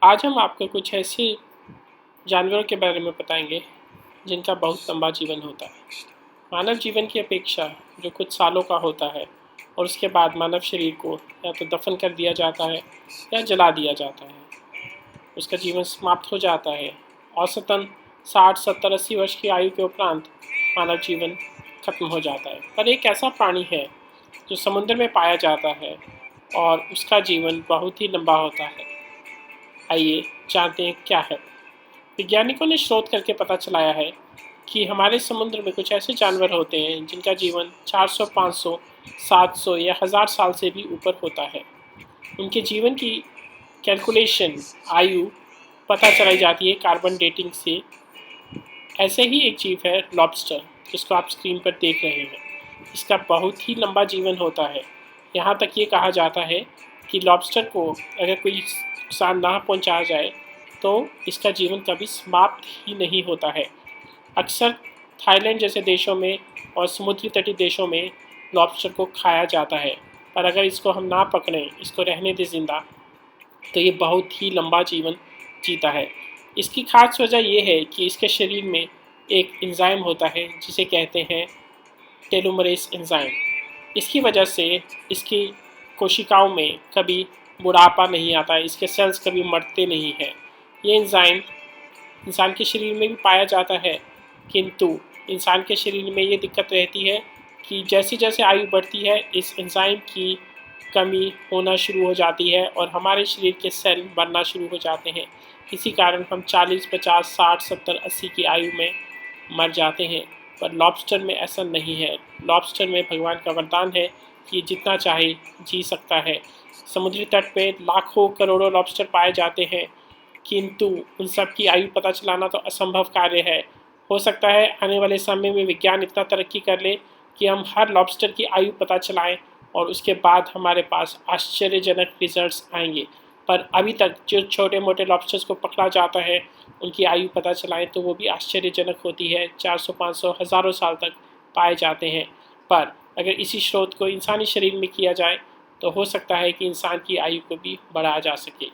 आज हम आपको कुछ ऐसे जानवरों के बारे में बताएंगे जिनका बहुत लंबा जीवन होता है। मानव जीवन की अपेक्षा जो कुछ सालों का होता है और उसके बाद मानव शरीर को या तो दफन कर दिया जाता है या जला दिया जाता है। उसका जीवन समाप्त हो जाता है। औसतन 60, 70, 80 वर्ष की आयु के उपरांत मानव जीवन खत्म हो जाता है। पर एक ऐसा प्राणी है जो समुद्र में पाया जाता है और उसका जीवन बहुत ही लंबा होता है। आइए जानते हैं क्या है। वैज्ञानिकों ने शोध करके पता चलाया है कि हमारे समुद्र में कुछ ऐसे जानवर होते हैं जिनका जीवन 400, 500, 700 या 1000 साल से भी ऊपर होता है। उनके जीवन की कैलकुलेशन आयु पता चलाई जाती है कार्बन डेटिंग से। ऐसे ही एक जीव है लॉबस्टर, जिसको आप स्क्रीन पर देख रहे हैं। इसका बहुत ही लंबा जीवन होता है। यहाँ तक ये कहा जाता है कि लॉबस्टर को अगर कोई नुकसान ना पहुँचाया जाए तो इसका जीवन कभी समाप्त ही नहीं होता है। अक्सर थाईलैंड जैसे देशों में और समुद्री तटीय देशों में लॉबस्टर को खाया जाता है, पर अगर इसको हम ना पकड़ें, इसको रहने दें ज़िंदा, तो ये बहुत ही लंबा जीवन जीता है। इसकी खास वजह ये है कि इसके शरीर में एक एंजाइम होता है जिसे कहते हैं टेलोमरेस एंजाइम। इसकी वजह से इसकी कोशिकाओं में कभी बुढ़ापा नहीं आता है, इसके सेल्स कभी मरते नहीं हैं। ये एंजाइम इंसान के शरीर में भी पाया जाता है, किंतु इंसान के शरीर में ये दिक्कत रहती है कि जैसे जैसे आयु बढ़ती है इस एंजाइम की कमी होना शुरू हो जाती है और हमारे शरीर के सेल बनना शुरू हो जाते हैं। इसी कारण हम 40, 50, 60, 70, 80 की आयु में मर जाते हैं। पर लॉबस्टर में ऐसा नहीं है। लॉबस्टर में भगवान का वरदान है कि जितना चाहे जी सकता है। समुद्री तट पे लाखों करोड़ों लॉबस्टर पाए जाते हैं, किंतु उन सब की आयु पता चलाना तो असंभव कार्य है। हो सकता है आने वाले समय में विज्ञान इतना तरक्की कर ले कि हम हर लॉबस्टर की आयु पता चलाएं और उसके बाद हमारे पास आश्चर्यजनक रिजल्ट्स आएंगे। पर अभी तक जो छोटे मोटे लॉबस्टर्स को पकड़ा जाता है उनकी आयु पता चलाएं तो वो भी आश्चर्यजनक होती है। 400, 500, हज़ारों साल तक पाए जाते हैं। पर अगर इसी स्रोत को इंसानी शरीर में किया जाए तो हो सकता है कि इंसान की आयु को भी बढ़ाया जा सके।